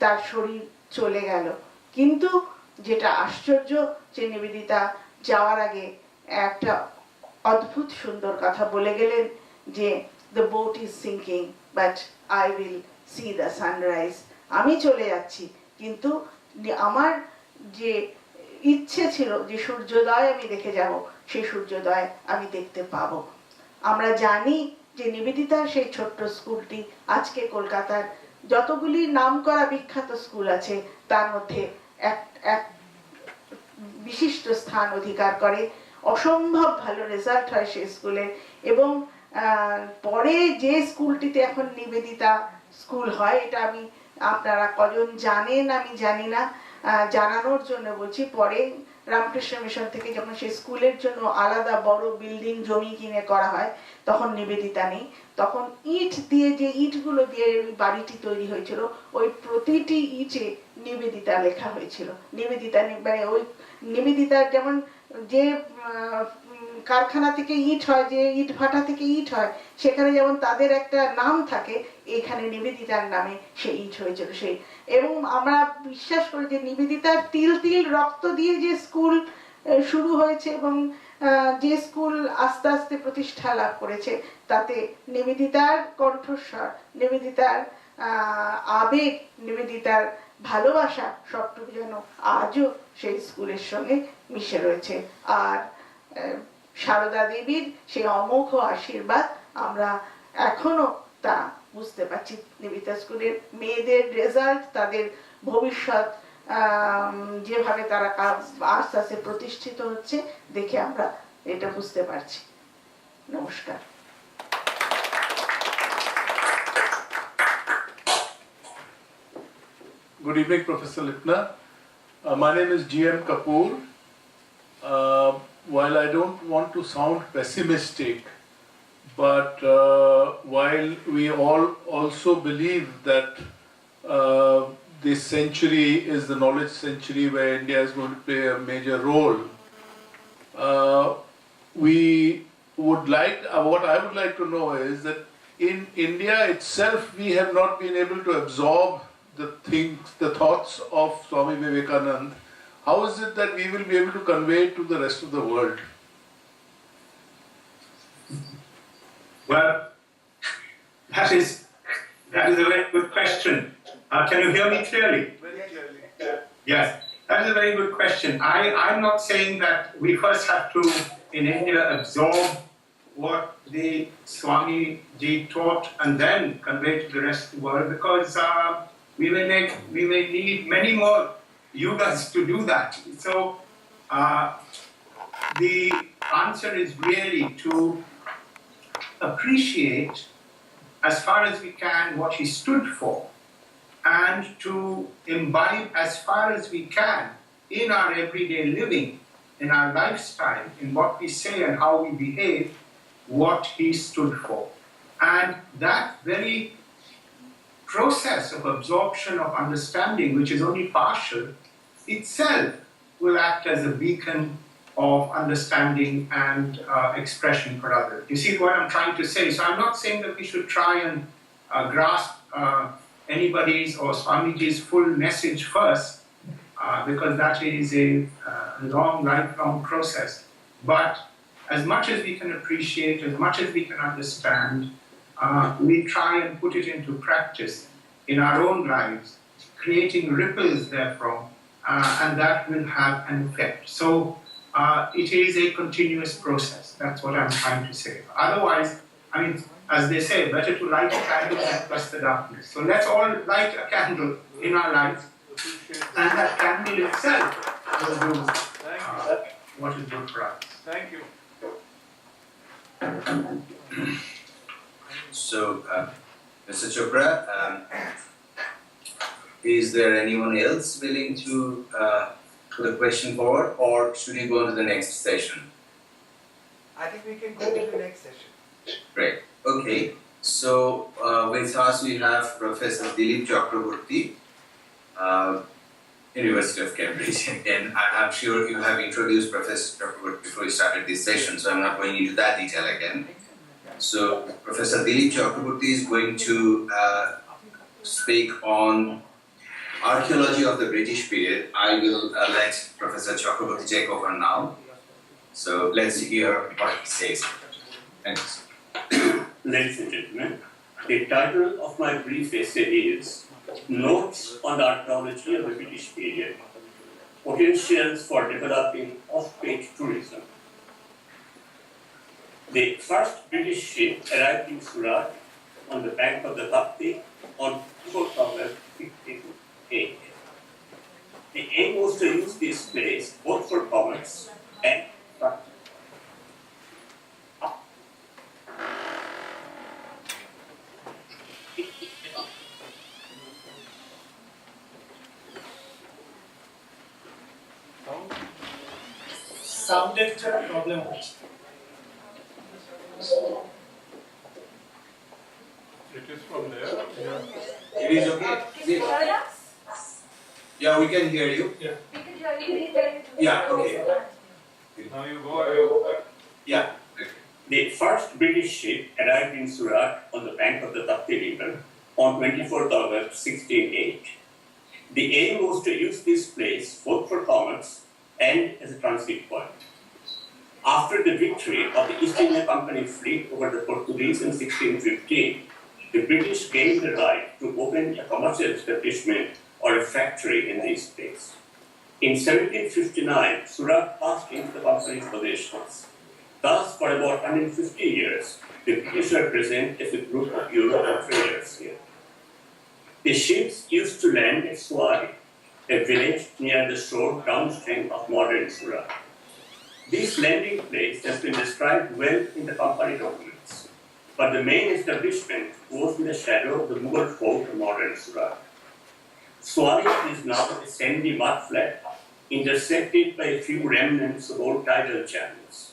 তার শরীর চলে গেল। কিন্তু যেটা আশ্চর্য যে নিবেদিতা যাওয়ার আগে একটা অদ্ভুত সুন্দর কথা বলে গেলেন যে the boat is sinking but I will see the sunrise. আমি চলে যাচ্ছি কিন্তু আমার যে ইচ্ছে ছিল যে সূর্যোদয় আমি দেখে যাব, সেই সূর্যোদয় আমি দেখতে পাবো। আমরা জানি যে নিবেদিতার সেই ছোট্ট স্কুলটি আজকে কলকাতার যতগুলি নামকরা বিখ্যাত স্কুল আছে তার মধ্যে এক বিশিষ্ট স্থান অধিকার করে। অসম্ভব ভালো রেজাল্ট হয় সেই স্কুলে, এবং পরে যে স্কুলটিতে এখন নিবেদিতা স্কুল হয়, এটা আমি আপনারা কজন জানেন আমি জানি না, জানানোর জন্য বলছি। পরে রামকৃষ্ণ মিশন থেকে যখন সেই স্কুলের জন্য আলাদা বড় বিল্ডিং জমি কিনে করা হয়, তখন নিবেদিতা নেই। তখন ইট দিয়ে, যে ইটগুলো দিয়ে বাড়িটি তৈরি হয়েছিল, ওই প্রতিটি ইটে নিবেদিতা লেখা হয়েছিল। নিবেদিতা মানে ওই নিবেদিতার যেমন যে কারখানা থেকে ইট হয়, যে ইট ভাটা থেকে ইট হয়, সেখানে যেমন তাদের একটা নাম থাকে, এখানে নিবেদিতার নামে সেই ইট হয়েছিল সেই। এবং আমরা বিশ্বাস করি যে নিবেদিতার তিল তিল রক্ত দিয়ে যে স্কুল শুরু হয়েছে এবং যে স্কুল আস্তে আস্তে প্রতিষ্ঠা লাভ করেছে, তাতে নিবেদিতার কণ্ঠস্বর, নিবেদিতার আবেগ, নিবেদিতার ভালোবাসা সবটুকু যেন আজও সেই স্কুলের সঙ্গে মিশে রয়েছে। আর সারদা দেবীর সেই অমোঘ আশীর্বাদ আমরা এখনো তা বুঝতে পারছি। নিবেদিতা স্কুলের মেয়েদের রেজাল্ট, তাদের ভবিষ্যৎ যেভাবে তারা আস্তে আস্তে প্রতিষ্ঠিত হচ্ছে দেখে আমরা এটা বুঝতে পারছি। নমস্কার। Good evening, Professor Lipna. My name is G.M. Kapoor. While I don't want to sound pessimistic, but while we all also believe that this century is the knowledge century where India is going to play a major role, we would like, what I would like to know is that in India itself we have not been able to absorb the thoughts of Swami Vivekananda. How is it that we will be able to convey it to the rest of the world? Well, that is a very good question. Can you hear me clearly? Very clearly. Yes, that is a very good question. I'm not saying that we first have to, in India, absorb what the Swami Ji taught and then convey to the rest of the world, because we may need many more yugas to do that. So the answer is really to appreciate as far as we can what he stood for, and to imbibe as far as we can in our everyday living, in our lifestyle, in what we say and how we behave, what he stood for. And that very process of absorption, of understanding, which is only partial, itself will act as a beacon of understanding and expression for others. You see what I'm trying to say? So I'm not saying that we should try and grasp anybody's or Swamiji's full message first, because that is a long, lifelong process. But as much as we can appreciate, as much as we can understand, we try and put it into practice in our own lives, creating ripples therefrom, and that will have an effect. So it is a continuous process. That's what I'm trying to say. Otherwise, I mean, as they say, better to light a candle than plus the darkness. So let's all light a candle in our lives, and that candle itself will do what is good for us. Thank you. So, Mr. Chopra, is there anyone else willing to put a question forward, or should we go to the next session? I think we can go to the next session. Great. Okay. So, with us we have Professor Dilip Chakraborty, University of Cambridge. And I'm sure you have introduced Professor Chakraborty before we started this session, so I'm not going into that detail again. So, Professor Dilip Chakraborty is going to speak on archaeology of the British period, I will let Professor Chakraborty take over now. So let's hear what he says. Thanks. Ladies and gentlemen, the title of my brief essay is Notes on the Archaeology of the British Period, Potentials for Developing Off-Page Tourism. The first British ship arrived in Surat on the bank of the Tapti on 4th August 1558. The aim was to use this place both for commerce and practice. সাউন্ডের একটা problem হচ্ছে It is from there. Yeah. It is okay? Can you hear us? Yeah, we can hear you. We can hear you. Yeah, okay. Now you go ahead. Yeah. The first British ship arrived in Surat on the bank of the Tapti River on 24th August 1608. The aim was to use this place both for commerce and as a transit point. After the victory of the East India Company fleet over the Portuguese in 1615, the British gained the right to open a commercial establishment or a factory in this place. In 1759, Surat passed into the company's possessions. Thus, for about 150 years, the British were present as a group of European traders here. The ships used to land at Swari, a village near the shore downstream of modern Surat. This landing place has been described well in the company documents, but the main establishment was in the shadow of the Mughal fort of modern Surat. Swari is now a sandy mudflat intersected by a few remnants of old tidal channels.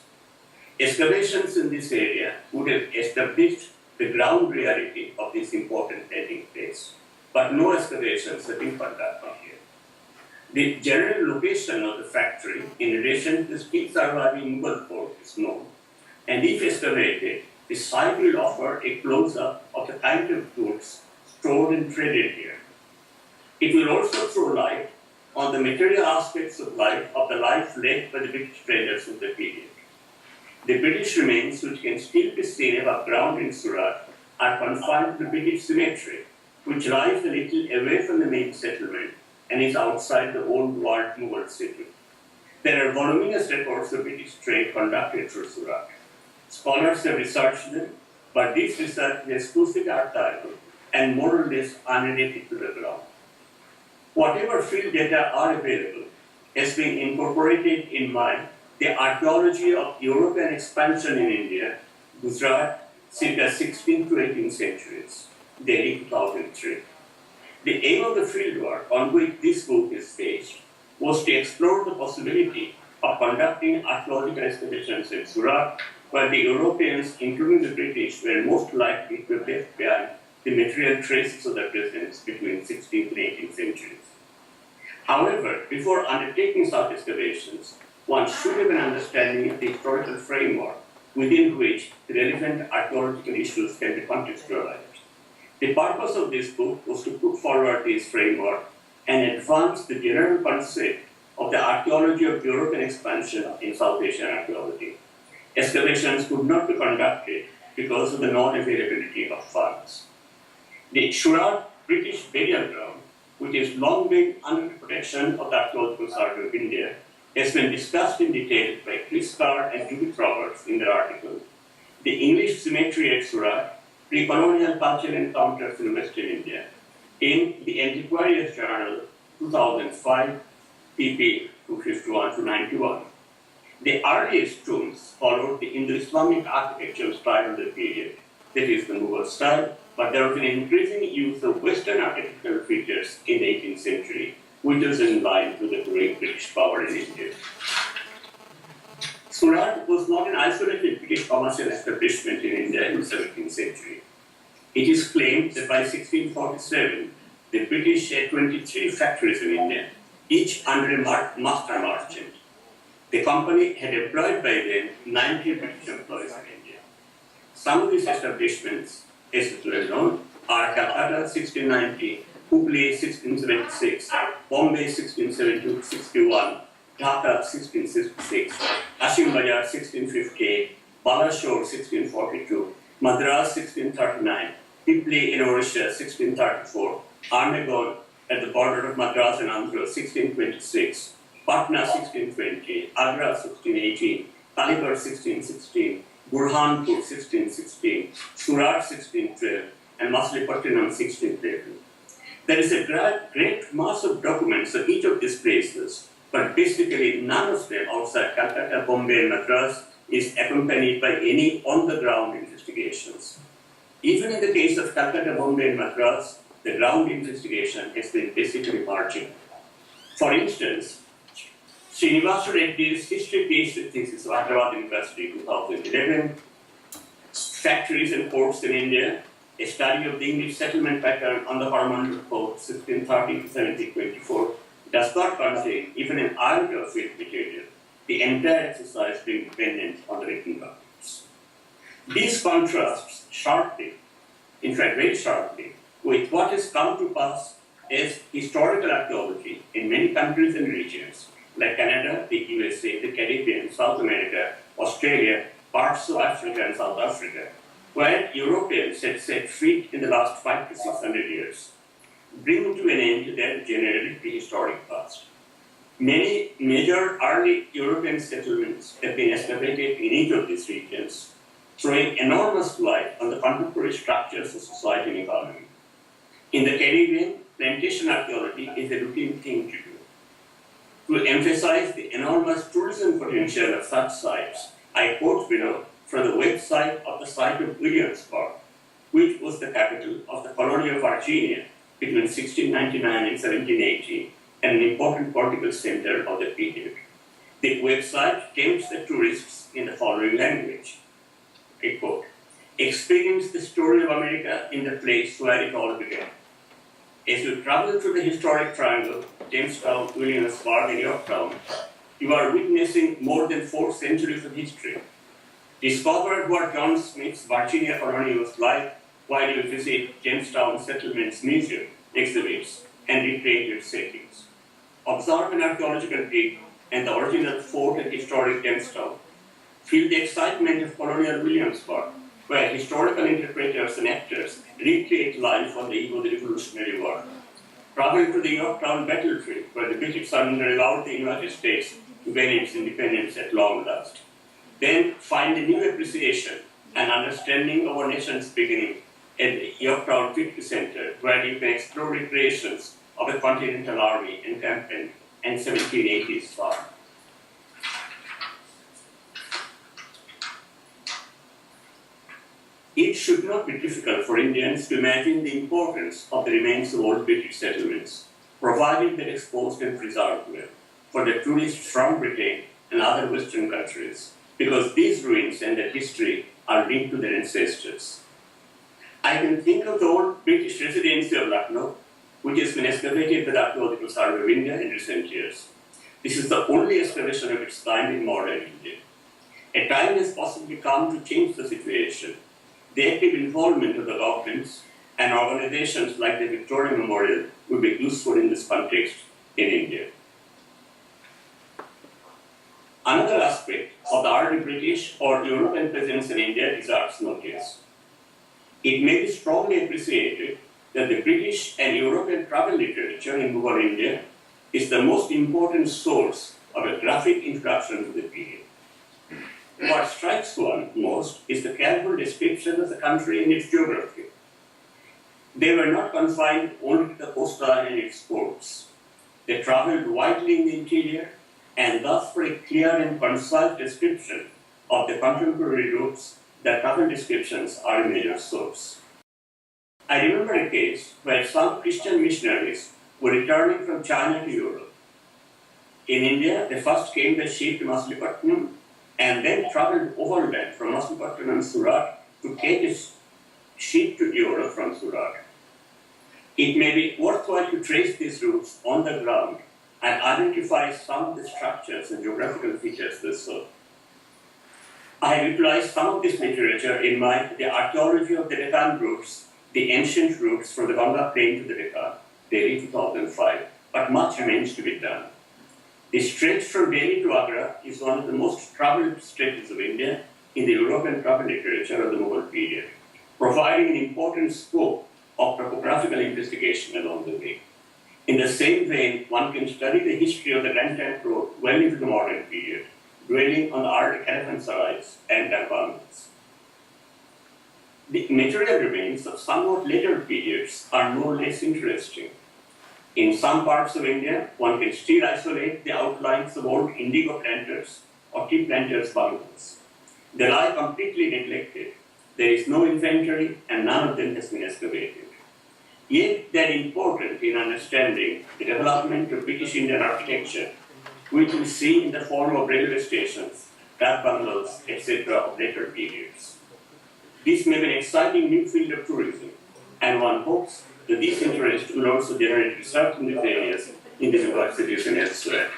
Excavations in this area would have established the ground reality of this important landing place, but no excavations have been conducted here. The general location of the factory in relation to the still surviving Mughal fort is known, and if excavated, the site will offer a close-up of the kind of goods stored and traded here. It will also throw light on the material aspects of the life led by the British traders of the period. The British remains which can still be seen above ground in Surat are confined to the British cemetery, which lies a little away from the main settlement and is outside the old world Mughal city. There are voluminous records of British trade conducted through Surat. Scholars have researched them, but this research is exclusively archival and more or less unrelated to the ground. Whatever field data are available has been incorporated in mind the archaeology of European expansion in India, Gujarat, circa 16th to 18th centuries, Delhi 2003. The aim of the fieldwork on which this book is based was to explore the possibility of conducting archaeological excavations in Surat, where the Europeans, including the British, were most likely to have left behind the material traces of their presence between 16th and 18th centuries. However, before undertaking such excavations, one should have an understanding of the historical framework within which the relevant archaeological issues can be contextualized. The purpose of this book was to put forward this framework and advance the general concept of the archaeology of European expansion in South Asian archaeology. Excavations could not be conducted because of the non-availability of funds. The Surat British burial ground, which has long been under the protection of the Archaeological Survey of India, has been discussed in detail by Chris Carr and Judith Roberts in their article, The English Cemetery at Surat, Pre-Colonial Cultural Encounters in Western India, in the Antiquarians Journal, 2005, pp. 251-91. The earliest tombs followed the Indo-Islamic architectural style of the period, that is the Mughal style, but there was an increasing use of Western architectural features in the 18th century, which was in line with the growing British power in India. Surat was not an isolated British commercial establishment in India in the 17th century. It is claimed that by 1647, the British had 23 factories in India, each under a master merchant. The company had employed by then 90 British employees in India. Some of these establishments, as is well known, are Kolkata 1690 Hubli 1676, Bombay 1661, Dhaka 1666, Asim Bajar 1658, Balashore 1642, Madras 1639, Pipli in Orissa 1634, Arnagon at the border of Madras and Andhra 1626, Patna 1620, Agra 1618, Paligar 1616, Burhanpur 1616, Surat 1612, and Machilipatnam 1611. There is a great mass of documents of each of these places, but basically none of them outside Calcutta, Bombay, and Madras is accompanied by any on-the-ground investigations. Even in the case of Calcutta, Bombay, and Madras, the ground investigation has been basically marginal. For instance, Srinivasa Reddy's history PhD thesis of Hyderabad University 2011, Factories and Ports in India, a study of the English settlement pattern on the Coromandel Coast 1630 to 1724, does not contain even an iota of field material, the entire exercise being dependent on the written documents. These contrasts sharply, in fact very sharply, with what has come to pass as historical archaeology in many countries and regions, like Canada, the USA, the Caribbean, South America, Australia, parts of Africa and South Africa, where Europeans had set feet in the last 500 to 600 years, bring to an end their generally prehistoric past. Many major early European settlements have been excavated in each of these regions, throwing enormous light on the contemporary structures of society and economy. In the Caribbean, plantation archaeology is a routine thing to do. To emphasize the enormous tourism potential of such sites, I quote below from the website of the site of Williamsburg, which was the capital of the colony of Virginia between 1699 and 1780, and an important political center of the period. The website tempts the tourists in the following language. I quote, "Experience the story of America in the place where it all began. As you travel through the historic triangle, Jamestown, Williamsburg, and Yorktown, you are witnessing more than 4 centuries of history. Discover what John Smith's Virginia colony was like while you visit Jamestown Settlements Museum, exhibits, and recreate its settings. Observe an archaeological dig and the original fort and historic Jamestown. Feel the excitement of colonial Williamsburg, where historical interpreters and actors recreate life on the eve of the Revolutionary War. Travel to the Yorktown battlefield, where the British surrender allowed the United States to gain its independence at long last. Then find a new appreciation and understanding of our nation's beginning at the Yorktown Victory Center, where you can explore recreations of a Continental Army encampment and 1780s farm. It should not be difficult for Indians to imagine the importance of the remains of old British settlements, provided they're exposed and preserved well, for the tourists from Britain and other Western countries, because these ruins and their history are linked to their ancestors. I can think of the old British residency of Lucknow, which has been excavated by the Archaeological Survey of India in recent years. This is the only excavation of its kind in modern India. A time has possibly come to change the situation. The active involvement of the governments and organizations like the Victoria Memorial will be useful in this context in India. Another aspect of the early British or European presence in India deserves notice. It may be strongly appreciated that the British and European travel literature in Mughal India is the most important source of a graphic introduction to the period. What strikes one most is the careful description of the country and its geography. They were not confined only to the coastline and its ports. They traveled widely in the interior, and thus for a clear and concise description of the contemporary routes, the travel descriptions are a major source. I remember a case where some Christian missionaries were returning from China to Europe. In India, they first came by ship to Machilipatnam and then traveled overland from Machilipatnam and Surat to take a ship to Europe from Surat. It may be worthwhile to trace these routes on the ground and identify some of the structures and geographical features they serve. I have utilized some of this literature in my The Archaeology of the Deccan Routes, the Ancient Routes from the Ganga Plain to the Deccan, Delhi 2005, but much remains to be done. The stretch from Delhi to Agra is one of the most traveled stretches of India in the European travel literature of the Mughal period, providing an important scope of topographical investigation along the way. In the same vein, one can study the history of the Grand Trunk Road well into the modern period, dwelling on the early caravanserais and caravans. The material remains of somewhat later periods are no less interesting. In some parts of India, one can still isolate the outlines of old indigo planters or tea planters' bungalows. They lie completely neglected. There is no inventory and none of them has been excavated. Yet they are important in understanding the development of British Indian architecture, which we see in the form of railway stations, dak bungalows, etc. of later periods. This may be an exciting new field of tourism, and one hopes that this interest will also generate research in these areas in the universities and elsewhere.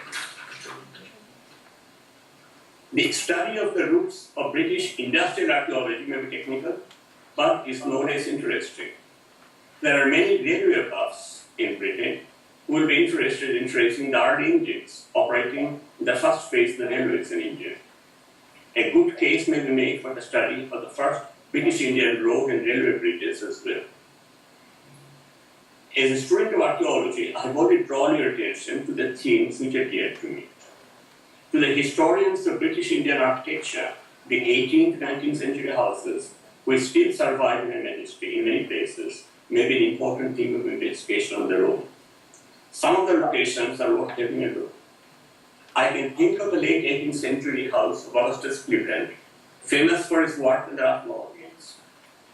The study of the roots of British industrial archaeology may be technical, but is no less interesting. There are many railway buffs in Britain who will be interested in tracing the early engines operating in the first phase of the railways in India. A good case may be made for the study of the first British Indian road and railway bridges as well. As a student of archaeology, I have already drawn your attention to the themes which are dear to me. To the historians of British Indian architecture, the 18th, 19th century houses, which still survive in a majesty in many places, may be an important theme of investigation on their own. Some of the locations are worth having a look. I can think of the late 18th century house of Augustus Cleveland, famous for his work in the rough mountains.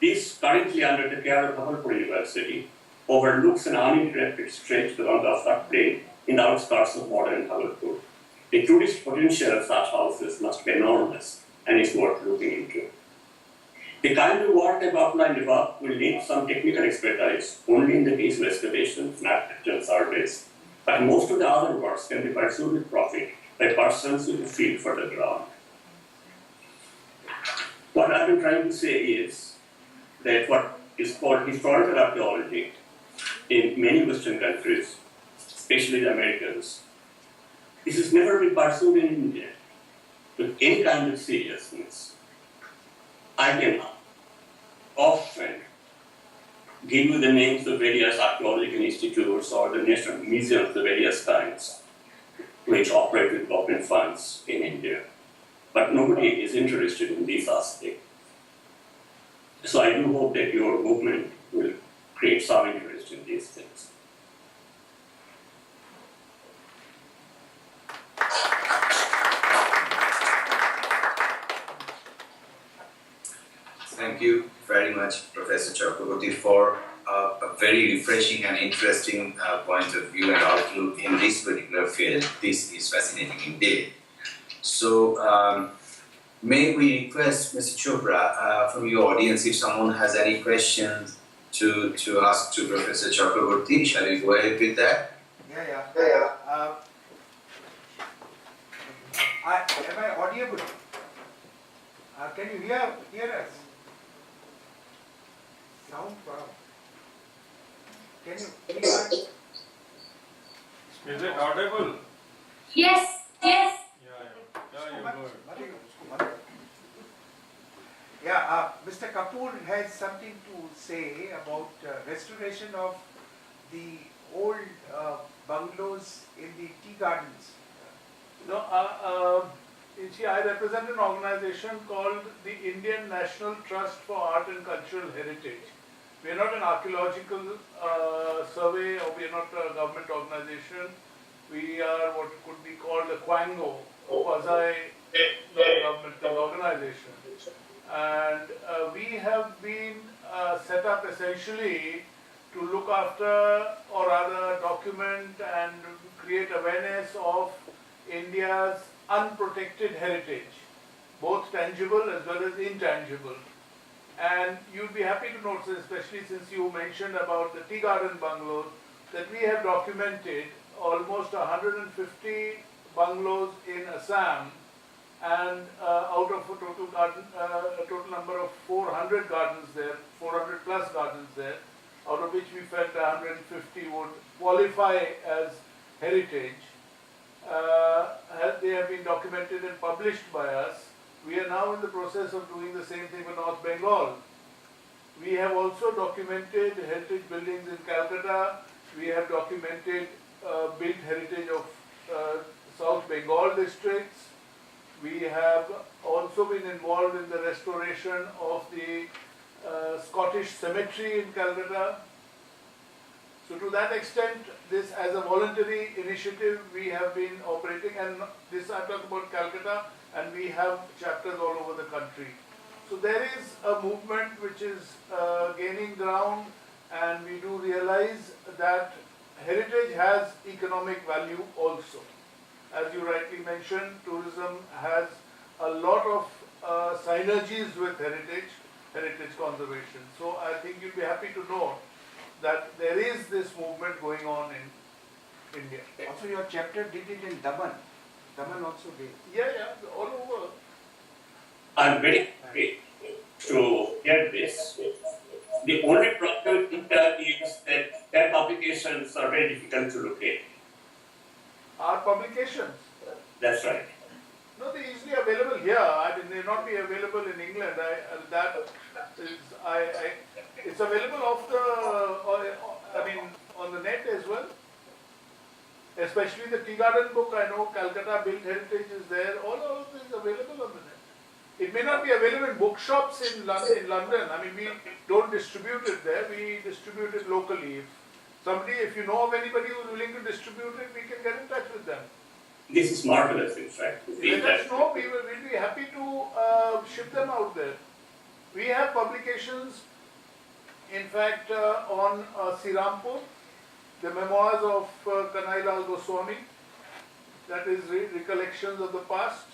This, currently under the care of Bhagalpur University, overlooks an uninterrupted stretch of the Ganga plain in the outskirts of modern Bhagalpur. The tourist potential of such houses must be enormous and is worth looking into. The kind of work I've outlined above will need some technical expertise only in the case of excavations and architectural surveys, but most of the other works can be pursued with profit by persons with a feel for the ground. What I've been trying to say is that what is called historical archaeology in many Western countries, especially the Americans, this has never been pursued in India with any kind of seriousness. I can often give you the names of various archaeological institutes or the national museums of various kinds which operate with government funds in India. But nobody is interested in this aspect. So I do hope that your movement will create some interest in these things. Thank you very much, Professor Chakraborty, for a very refreshing and interesting point of view and outlook in this particular field. This is fascinating indeed. So, may we request Mr. Chopra from your audience, if someone has any questions to ask to Professor Chakraborty, shall we go ahead with that? Yeah. Am I audible? Can you hear us? Sound problem. Can you please? Is it audible? Yes, yes. Yeah, you're good. Yeah, Mr. Kapoor has something to say about restoration of the old bungalows in the tea gardens. No, you see, I represent an organization called the Indian National Trust for Art and Cultural Heritage. We are not an archaeological survey, or we are not a government organization. We are what could be called a quango, a quasi-governmental organization. And we have been set up essentially to look after, or rather document and create awareness of India's unprotected heritage, both tangible as well as intangible. And you'd be happy to note, especially since you mentioned about the tea garden bungalows, that we have documented almost 150 bungalows in Assam, and out of a total number of 400 gardens there, 400 plus gardens there. out of which we felt 150 would qualify as heritage. They have been documented and published by us. We are now in the process of doing the same thing for North Bengal. We have also documented heritage buildings in Calcutta. We have documented built heritage of South Bengal districts. We have also been involved in the restoration of the Scottish cemetery in Calcutta. So to that extent, this as a voluntary initiative we have been operating, and this I talk about Calcutta, and we have chapters all over the country. So there is a movement which is gaining ground, and we do realize that heritage has economic value also. As you rightly mentioned, tourism has a lot of synergies with heritage conservation. So I think you'll be happy to know that there is this movement going on in India. Also, your chapter did it in Daman. Daman also did. Yeah, all over. I'm very happy to hear this. The only problem is that their publications are very difficult to locate. Our publications, That's right. no, they're easily available here. I mean, they may not be available in England. It's available on the net as well. Especially the Tea Garden book, I know Calcutta Built Heritage is there. All of this is available on the net. It may not be available in bookshops in London. I mean, we don't distribute it there. We distribute it locally. If you know of anybody who's willing to distribute it, we can get in touch with them. This is marvelous, in fact. Let us know. We'll be happy to ship them out there. We have publications, in fact, on Sirampur, the memoirs of Kanai Lal Goswami, that is recollections of the past.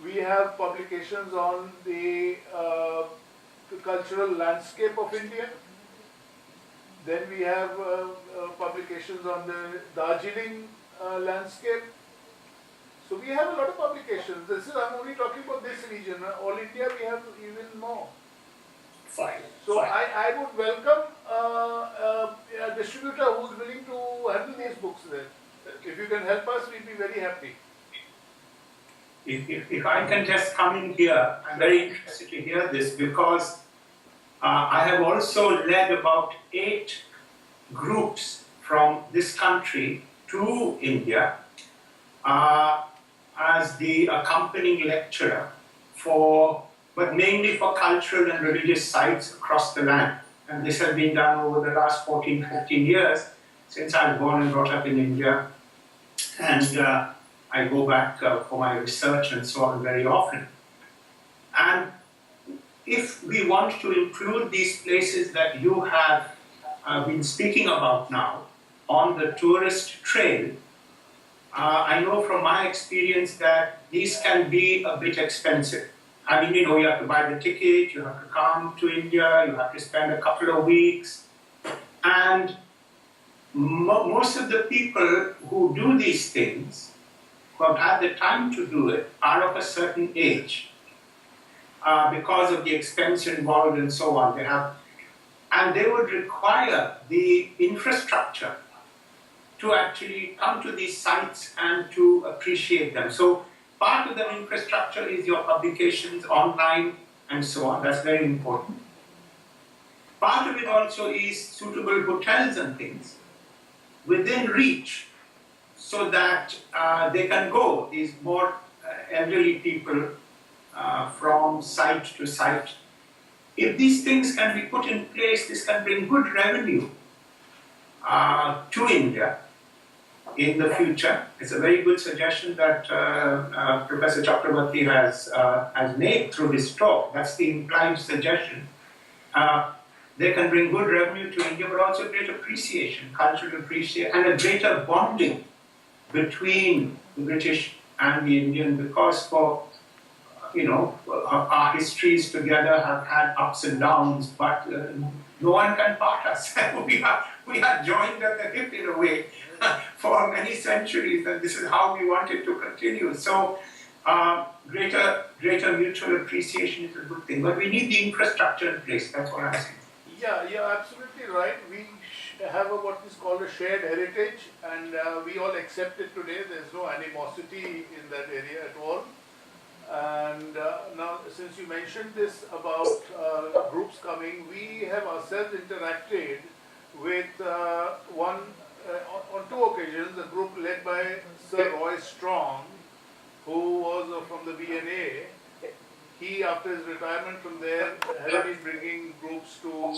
We have publications on the cultural landscape of India. Then we have publications on the Darjeeling landscape. So we have a lot of publications. I'm only talking about this region. All India we have even more. Fine. So fine. I would welcome a distributor who's willing to handle these books there. If you can help us, we'd be very happy. If I can just come in here, I'm very interested to hear this because I have also led about 8 groups from this country to India as the accompanying lecturer but mainly for cultural and religious sites across the land. And this has been done over the last 14, 15 years since I was born and brought up in India. And I go back for my research and so on very often. And if we want to include these places that you have been speaking about now on the tourist trail, I know from my experience that these can be a bit expensive. I mean, you have to buy the ticket, you have to come to India, you have to spend a couple of weeks. And most of the people who do these things, who have had the time to do it, are of a certain age. Because of the expense involved and so on. And they would require the infrastructure to actually come to these sites and to appreciate them. So part of the infrastructure is your publications online and so on. That's very important. Part of it also is suitable hotels and things within reach so that they can go, these more elderly people, from site to site. If these things can be put in place, this can bring good revenue to India in the future. It's a very good suggestion that Professor Chakrabarti has made through his talk. That's the implied suggestion. They can bring good revenue to India, but also great appreciation, cultural appreciation, and a greater bonding between the British and the Indian, because our histories together have had ups and downs, but no one can part us. we are joined at the hip in a way for many centuries, and this is how we want it to continue. So greater mutual appreciation is a good thing, but we need the infrastructure in place. That's what I'm saying. Yeah, you're absolutely right. We have what is called a shared heritage, and we all accept it today. There's no animosity in that area at all. And now, since you mentioned this about groups coming, we have ourselves interacted with on two occasions, a group led by Sir Roy Strong, who was from the VNA. He, after his retirement from there, has been bringing groups to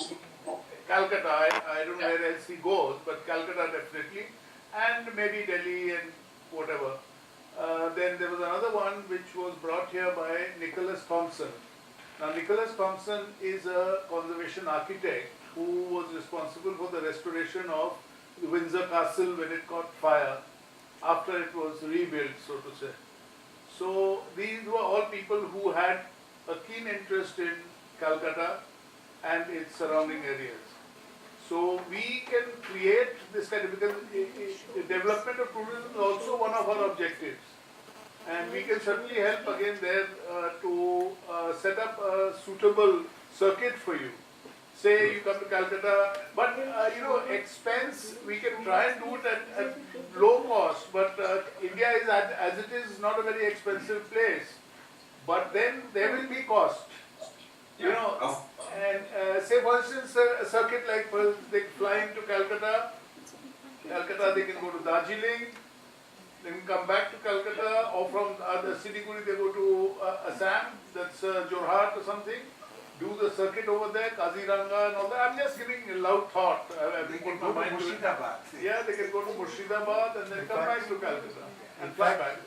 Calcutta. I don't know where else he goes, but Calcutta definitely, and maybe Delhi and whatever. Then there was another one which was brought here by Nicholas Thompson. Now, Nicholas Thompson is a conservation architect who was responsible for the restoration of the Windsor Castle when it caught fire after it was rebuilt, so to say. So these were all people who had a keen interest in Calcutta and its surrounding areas. So we can create this kind of, because the development of tourism is also one of our objectives. And we can certainly help again there to set up a suitable circuit for you. Say you come to Calcutta, but expense, we can try and do it at low cost, but India is, as it is, not a very expensive place. But then there will be cost. And say for instance a circuit like they fly into Calcutta, they can go to Darjeeling, they can come back to Calcutta, or from the Siliguri they go to Assam, that's Jorhat or something, do the circuit over there, Kaziranga and all that. I'm just giving a loud thought. They can go to Murshidabad. Yeah, they can go to Murshidabad and then come back to Calcutta and fly back.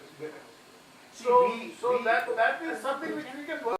So that is something which we can work